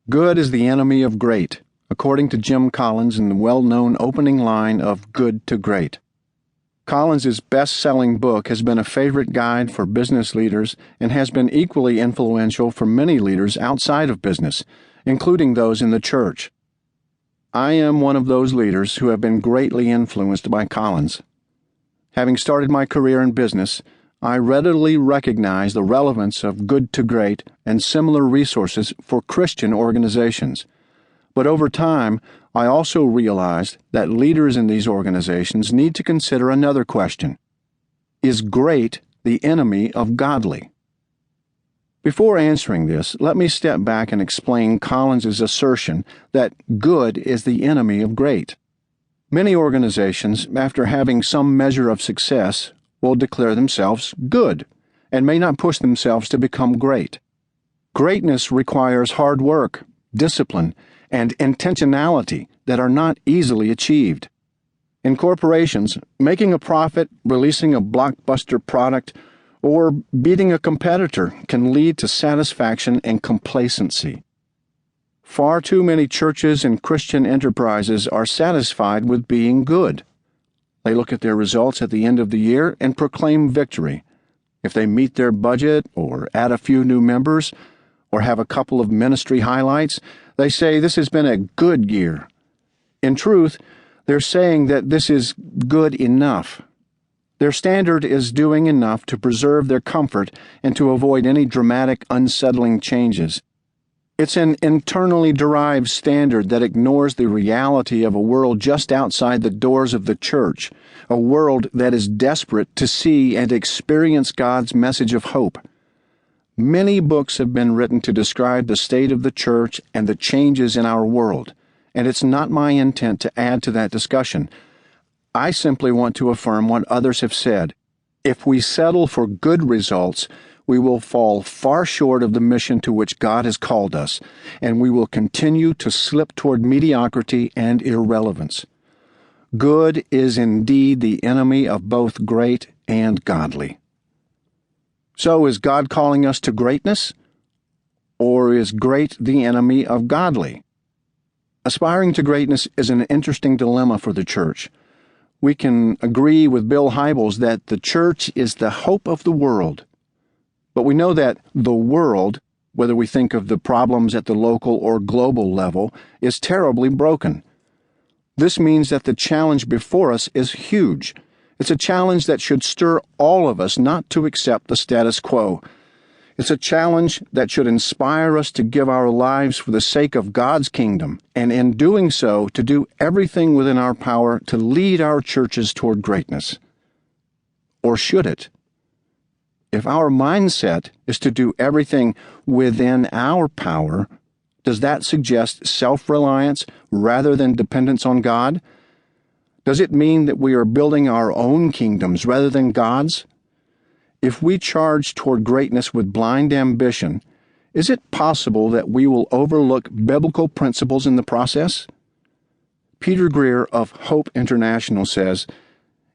Good is the enemy of great, according to Jim Collins in the well-known opening line of Good to Great. Collins's best-selling book has been a favorite guide for business leaders and has been equally influential for many leaders outside of business, including those in the church. I am one of those leaders who have been greatly influenced by Collins. Having started my career in business, I readily recognize the relevance of Good to Great and similar resources for Christian organizations. But over time, I also realized that leaders in these organizations need to consider another question. Is great the enemy of godly? Before answering this, let me step back and explain Collins's assertion that good is the enemy of great. Many organizations, after having some measure of success, will declare themselves good and may not push themselves to become great. Greatness requires hard work, discipline, and intentionality that are not easily achieved. In corporations, making a profit, releasing a blockbuster product, or beating a competitor can lead to satisfaction and complacency. Far too many churches and Christian enterprises are satisfied with being good. They look at their results at the end of the year and proclaim victory. If they meet their budget or add a few new members or have a couple of ministry highlights, they say this has been a good year. In truth, they're saying that this is good enough. Their standard is doing enough to preserve their comfort and to avoid any dramatic, unsettling changes. It's an internally derived standard that ignores the reality of a world just outside the doors of the church, a world that is desperate to see and experience God's message of hope. Many books have been written to describe the state of the church and the changes in our world, and it's not my intent to add to that discussion. I simply want to affirm what others have said. If we settle for good results, we will fall far short of the mission to which God has called us, and we will continue to slip toward mediocrity and irrelevance. Good is indeed the enemy of both great and godly. So is God calling us to greatness? Or is great the enemy of godly? Aspiring to greatness is an interesting dilemma for the church. We can agree with Bill Hybels that the church is the hope of the world. But we know that the world, whether we think of the problems at the local or global level, is terribly broken. This means that the challenge before us is huge. It's a challenge that should stir all of us not to accept the status quo. It's a challenge that should inspire us to give our lives for the sake of God's kingdom, and in doing so, to do everything within our power to lead our churches toward greatness. Or should it? If our mindset is to do everything within our power, does that suggest self-reliance rather than dependence on God? Does it mean that we are building our own kingdoms rather than God's? If we charge toward greatness with blind ambition, is it possible that we will overlook biblical principles in the process? Peter Greer of Hope International says,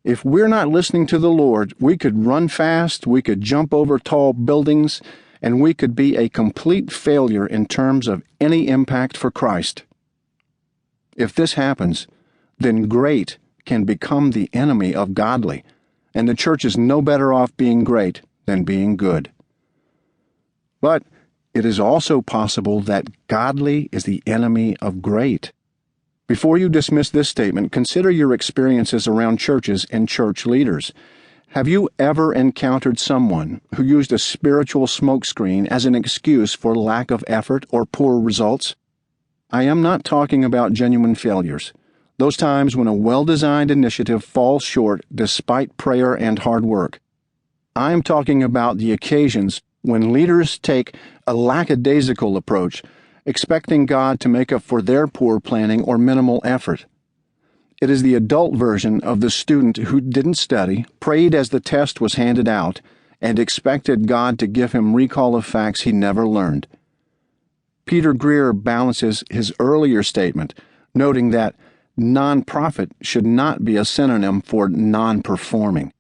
"If we're not listening to the Lord, we could run fast, we could jump over tall buildings, and we could be a complete failure in terms of any impact for Christ." If this happens, then great can become the enemy of godly, and the church is no better off being great than being good. But it is also possible that godly is the enemy of great. Before you dismiss this statement, consider your experiences around churches and church leaders. Have you ever encountered someone who used a spiritual smokescreen as an excuse for lack of effort or poor results? I am not talking about genuine failures, those times when a well-designed initiative falls short despite prayer and hard work. I am talking about the occasions when leaders take a lackadaisical approach, expecting God to make up for their poor planning or minimal effort. It is the adult version of the student who didn't study, prayed as the test was handed out, and expected God to give him recall of facts he never learned. Peter Greer balances his earlier statement, noting that nonprofit should not be a synonym for non-performing.